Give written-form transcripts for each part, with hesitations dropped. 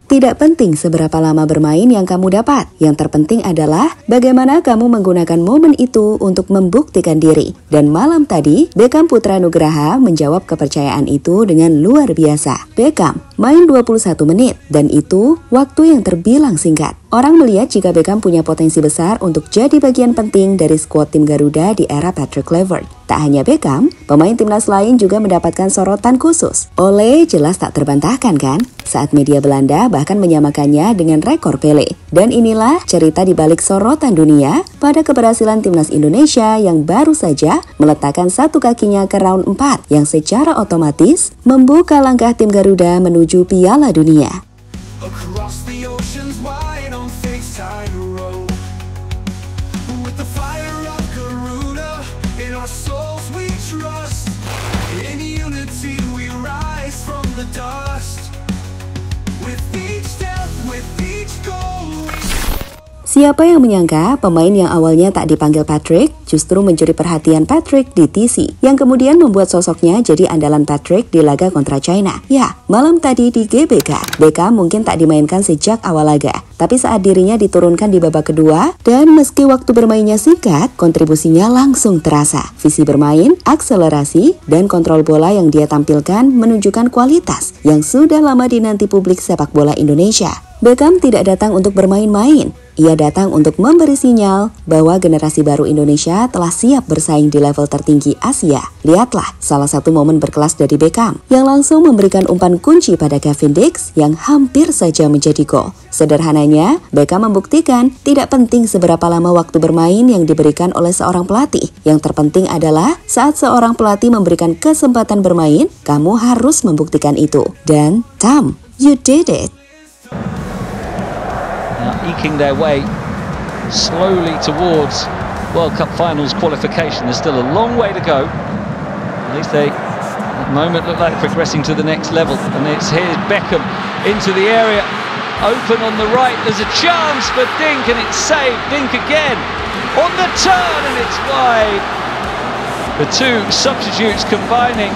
Tidak penting seberapa lama bermain yang kamu dapat. Yang terpenting adalah bagaimana kamu menggunakan momen itu untuk membuktikan diri. Dan malam tadi, Beckham Putra Nugraha menjawab kepercayaan itu dengan luar biasa. Beckham main 21 menit, dan itu waktu yang terbilang singkat. Orang melihat jika Beckham punya potensi besar untuk jadi bagian penting dari skuad tim Garuda di era Patrick Kluivert. Tak hanya Beckham, pemain timnas lain juga mendapatkan sorotan khusus. Ole jelas tak terbantahkan kan? Saat media Belanda bahkan menyamakannya dengan rekor Pele. Dan inilah cerita di balik sorotan dunia pada keberhasilan timnas Indonesia yang baru saja meletakkan satu kakinya ke round 4 yang secara otomatis membuka langkah tim Garuda menuju Piala Dunia. Siapa yang menyangka pemain yang awalnya tak dipanggil Patrick justru mencuri perhatian Patrick di TC, yang kemudian membuat sosoknya jadi andalan Patrick di laga kontra China. Ya, malam tadi di GBK, Beckham mungkin tak dimainkan sejak awal laga, tapi saat dirinya diturunkan di babak kedua, dan meski waktu bermainnya singkat, kontribusinya langsung terasa. Visi bermain, akselerasi, dan kontrol bola yang dia tampilkan menunjukkan kualitas yang sudah lama dinanti publik sepak bola Indonesia. Beckham tidak datang untuk bermain-main. Ia datang untuk memberi sinyal bahwa generasi baru Indonesia telah siap bersaing di level tertinggi Asia. Lihatlah salah satu momen berkelas dari Beckham yang langsung memberikan umpan kunci pada Kevin Dix yang hampir saja menjadi gol. Sederhananya, Beckham membuktikan tidak penting seberapa lama waktu bermain yang diberikan oleh seorang pelatih. Yang terpenting adalah saat seorang pelatih memberikan kesempatan bermain, kamu harus membuktikan itu. Dan, Tom, you did it! Eking their way slowly towards World Cup finals qualification. There's still a long way to go. At least they, at the moment, look like progressing to the next level. And here's Beckham into the area, open on the right. There's a chance for Dink, and it's saved. Dink again on the turn, and it's wide. The two substitutes combining.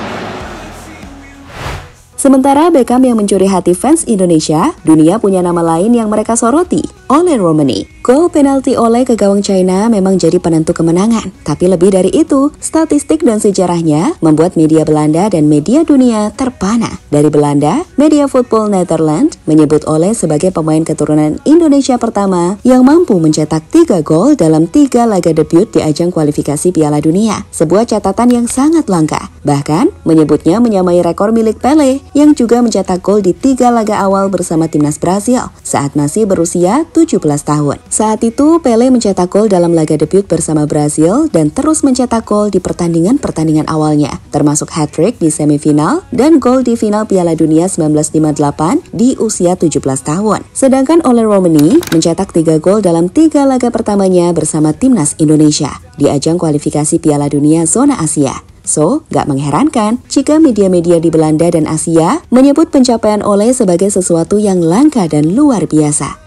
Sementara Beckham yang mencuri hati fans Indonesia, dunia punya nama lain yang mereka soroti, Ole Romani. Gol penalti Ole ke gawang China memang jadi penentu kemenangan. Tapi lebih dari itu, statistik dan sejarahnya membuat media Belanda dan media dunia terpana. Dari Belanda, media Football Netherlands menyebut Ole sebagai pemain keturunan Indonesia pertama yang mampu mencetak 3 gol dalam 3 laga debut di ajang kualifikasi Piala Dunia. Sebuah catatan yang sangat langka. Bahkan, menyebutnya menyamai rekor milik Pele yang juga mencetak gol di 3 laga awal bersama timnas Brasil saat masih berusia 17 tahun. Saat itu, Pele mencetak gol dalam laga debut bersama Brasil dan terus mencetak gol di pertandingan-pertandingan awalnya, termasuk hat-trick di semifinal dan gol di final Piala Dunia 1958 di usia 17 tahun. Sedangkan Ole Romani mencetak 3 gol dalam 3 laga pertamanya bersama timnas Indonesia di ajang kualifikasi Piala Dunia zona Asia. So, gak mengherankan jika media-media di Belanda dan Asia menyebut pencapaian Ole sebagai sesuatu yang langka dan luar biasa.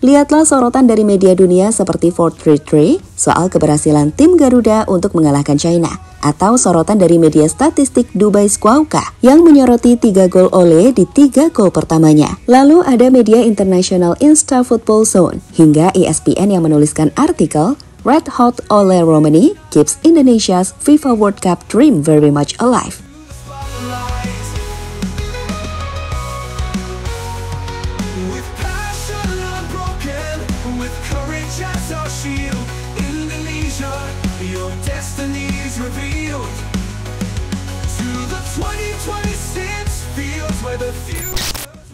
Lihatlah sorotan dari media dunia seperti 433 soal keberhasilan tim Garuda untuk mengalahkan China, atau sorotan dari media statistik Dubai Squawka yang menyoroti 3 gol Ole di 3 gol pertamanya. Lalu ada media internasional Insta Football Zone hingga ESPN yang menuliskan artikel Red Hot Ole Romani keeps Indonesia's FIFA World Cup dream very much alive.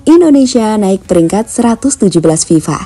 Indonesia naik peringkat 117 FIFA.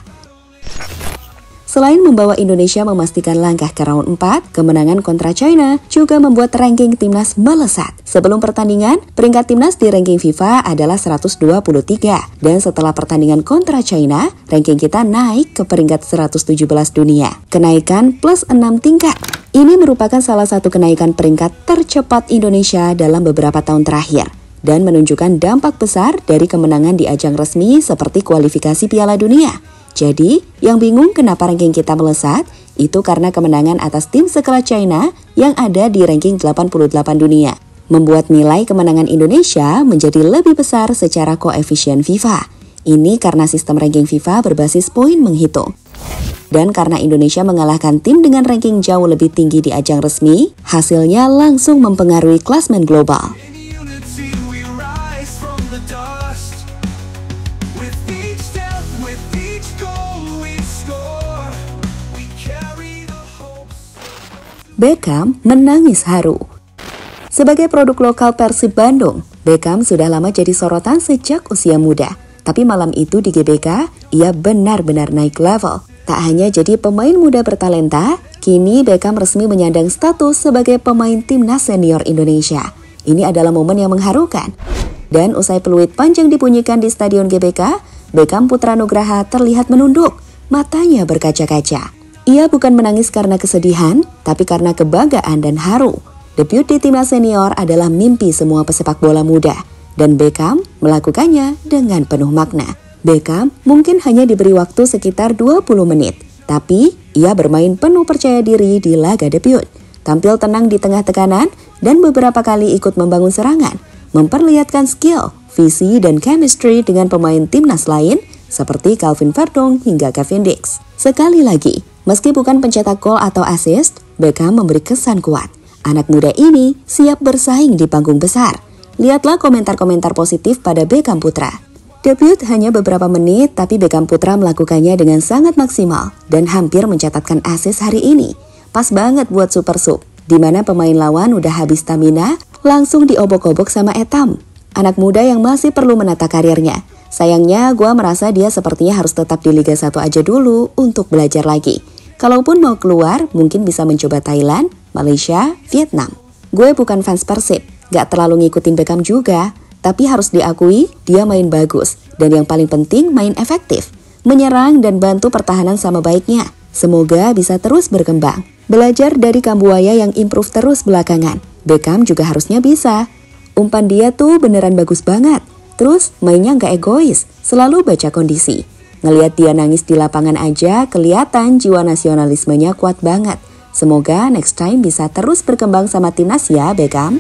Selain membawa Indonesia memastikan langkah ke round 4, kemenangan kontra China juga membuat ranking timnas melesat. Sebelum pertandingan, peringkat timnas di ranking FIFA adalah 123. Dan setelah pertandingan kontra China, ranking kita naik ke peringkat 117 dunia. Kenaikan plus 6 tingkat. Ini merupakan salah satu kenaikan peringkat tercepat Indonesia dalam beberapa tahun terakhir. Dan menunjukkan dampak besar dari kemenangan di ajang resmi seperti kualifikasi Piala Dunia. Jadi, yang bingung kenapa ranking kita melesat, itu karena kemenangan atas tim sekelas China yang ada di ranking 88 dunia. Membuat nilai kemenangan Indonesia menjadi lebih besar secara koefisien FIFA. Ini karena sistem ranking FIFA berbasis poin menghitung. Dan karena Indonesia mengalahkan tim dengan ranking jauh lebih tinggi di ajang resmi, hasilnya langsung mempengaruhi klasmen global. Beckham menangis haru. Sebagai produk lokal Persib Bandung, Beckham sudah lama jadi sorotan sejak usia muda. Tapi malam itu di GBK, ia benar-benar naik level. Tak hanya jadi pemain muda bertalenta, kini Beckham resmi menyandang status sebagai pemain timnas senior Indonesia. Ini adalah momen yang mengharukan. Dan usai peluit panjang dibunyikan di Stadion GBK, Beckham Putra Nugraha terlihat menunduk, matanya berkaca-kaca. Ia bukan menangis karena kesedihan, tapi karena kebanggaan dan haru. Debut di timnas senior adalah mimpi semua pesepak bola muda, dan Beckham melakukannya dengan penuh makna. Beckham mungkin hanya diberi waktu sekitar 20 menit, tapi ia bermain penuh percaya diri di laga debut. Tampil tenang di tengah tekanan, dan beberapa kali ikut membangun serangan, memperlihatkan skill, visi, dan chemistry dengan pemain timnas lain, seperti Calvin Verdong hingga Cavendish. Sekali lagi, meski bukan pencetak gol atau assist, Beckham memberi kesan kuat. Anak muda ini siap bersaing di panggung besar. Lihatlah komentar-komentar positif pada Beckham Putra. Debut hanya beberapa menit, tapi Beckham Putra melakukannya dengan sangat maksimal dan hampir mencatatkan assist hari ini. Pas banget buat super sub, di mana pemain lawan udah habis stamina, langsung diobok-obok sama Etam. Anak muda yang masih perlu menata karirnya. Sayangnya, gue merasa dia sepertinya harus tetap di Liga 1 aja dulu untuk belajar lagi. Kalaupun mau keluar, mungkin bisa mencoba Thailand, Malaysia, Vietnam. Gue bukan fans Persib, gak terlalu ngikutin Beckham juga. Tapi harus diakui, dia main bagus. Dan yang paling penting, main efektif. Menyerang dan bantu pertahanan sama baiknya. Semoga bisa terus berkembang. Belajar dari Kambuaya yang improve terus belakangan. Beckham juga harusnya bisa. Umpan dia tuh beneran bagus banget. Terus mainnya nggak egois, selalu baca kondisi. Ngelihat dia nangis di lapangan aja, kelihatan jiwa nasionalismenya kuat banget. Semoga next time bisa terus berkembang sama timnas ya, Beckham.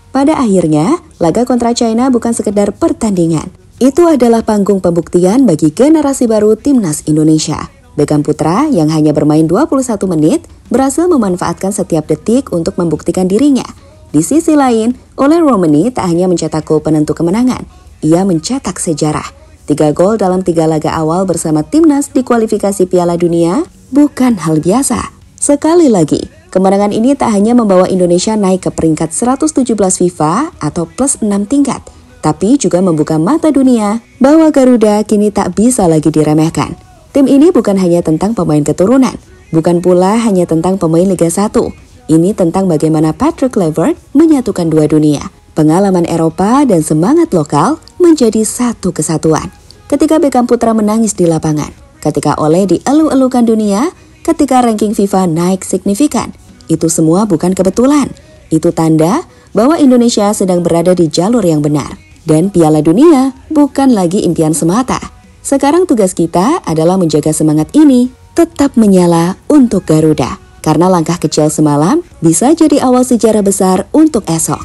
Pada akhirnya, laga kontra China bukan sekedar pertandingan. Itu adalah panggung pembuktian bagi generasi baru timnas Indonesia. Beckham Putra yang hanya bermain 21 menit berhasil memanfaatkan setiap detik untuk membuktikan dirinya. Di sisi lain, Ole Romani tak hanya mencetak gol penentu kemenangan, ia mencetak sejarah. 3 gol dalam 3 laga awal bersama timnas di kualifikasi Piala Dunia bukan hal biasa. Sekali lagi, kemenangan ini tak hanya membawa Indonesia naik ke peringkat 117 FIFA atau plus 6 tingkat, tapi juga membuka mata dunia bahwa Garuda kini tak bisa lagi diremehkan. Tim ini bukan hanya tentang pemain keturunan, bukan pula hanya tentang pemain Liga 1. Ini tentang bagaimana Patrick Kluivert menyatukan dua dunia, pengalaman Eropa dan semangat lokal menjadi satu kesatuan. Ketika Beckham Putra menangis di lapangan, ketika Ole dielu-elukan dunia, ketika ranking FIFA naik signifikan, itu semua bukan kebetulan. Itu tanda bahwa Indonesia sedang berada di jalur yang benar. Dan Piala Dunia bukan lagi impian semata. Sekarang tugas kita adalah menjaga semangat ini tetap menyala untuk Garuda. Karena langkah kecil semalam bisa jadi awal sejarah besar untuk esok.